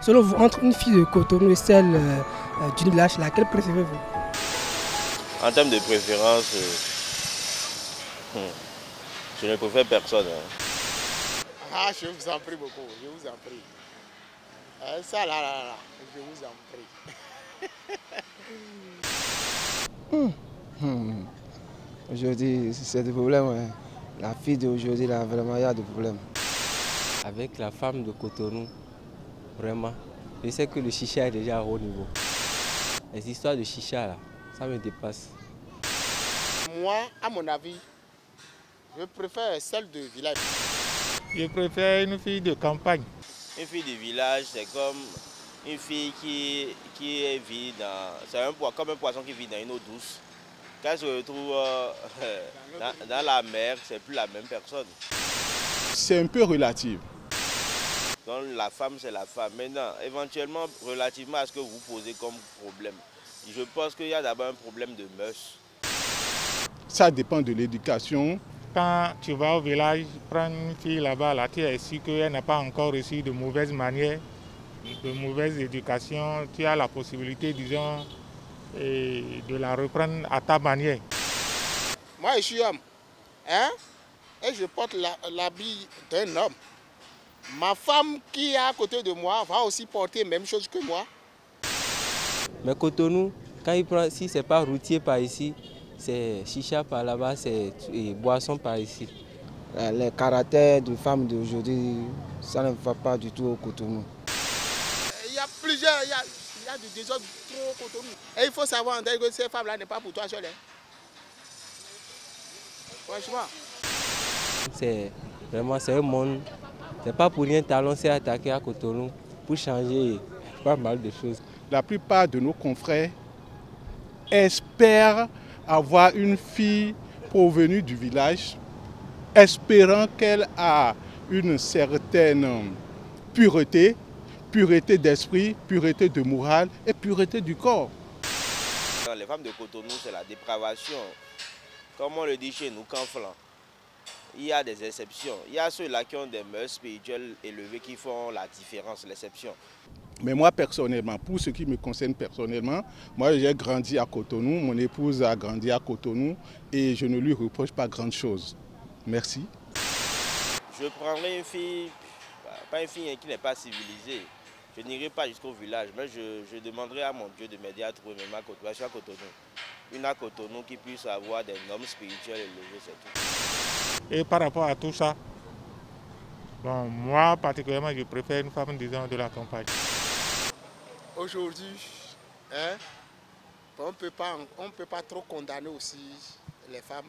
Selon vous, entre une fille de Cotonou et celle du village, laquelle préférez-vous? En termes de préférence, je ne préfère personne. Ah, je vous en prie beaucoup, je vous en prie. Ça là, je vous en prie. Aujourd'hui, c'est des problèmes. Ouais. La fille d'aujourd'hui, là, vraiment, il y a des problèmes. Avec la femme de Cotonou, vraiment, je sais que le chicha est déjà à haut niveau. Les histoires de chicha, là, ça me dépasse. Moi, à mon avis, je préfère celle de village. Je préfère une fille de campagne. Une fille du village, c'est comme une fille qui vit dans... C'est comme un poisson qui vit dans une eau douce. Quand elle se retrouve dans la mer, c'est plus la même personne. C'est un peu relatif. Donc la femme, c'est la femme. Maintenant, éventuellement, relativement à ce que vous posez comme problème, je pense qu'il y a d'abord un problème de mœurs. Ça dépend de l'éducation. Quand tu vas au village, prends une fille là-bas, là, tu es sûr qu'elle n'a pas encore reçu de mauvaises manières, de mauvaise éducation. Tu as la possibilité, disons, de la reprendre à ta manière. Moi, je suis homme, hein? Et je porte l'habit d'un homme. Ma femme qui est à côté de moi va aussi porter la même chose que moi. Mais Cotonou, quand il prend, si ce n'est pas routier par ici, c'est chicha par là-bas, c'est boisson par ici. Les caractères de femmes d'aujourd'hui, ça ne va pas du tout au Cotonou. Il y a plusieurs, il y a du désordre trop au Cotonou. Et il faut savoir que ces femmes-là n'est pas pour toi seul. Hein. Franchement. C'est vraiment un monde. C'est pas pour rien que Talon s'est attaqué à Cotonou pour changer pas mal de choses. La plupart de nos confrères espèrent avoir une fille provenue du village, espérant qu'elle a une certaine pureté d'esprit, pureté de morale et pureté du corps. Les femmes de Cotonou, c'est la dépravation. Comme on le dit chez nous, Canflan. Il y a des exceptions. Il y a ceux-là qui ont des mœurs spirituelles élevées qui font la différence, l'exception. Mais moi, personnellement, pour ce qui me concerne personnellement, moi j'ai grandi à Cotonou, mon épouse a grandi à Cotonou et je ne lui reproche pas grand-chose. Merci. Je prendrai une fille, pas une fille qui n'est pas civilisée. Je n'irai pas jusqu'au village, mais je demanderai à mon Dieu de m'aider à trouver même à Cotonou. Une à Cotonou qui puisse avoir des normes spirituelles élevées, c'est tout. Et par rapport à tout ça, bon, moi particulièrement, je préfère une femme, disons, de la campagne. Aujourd'hui, hein, on ne peut pas trop condamner aussi les femmes.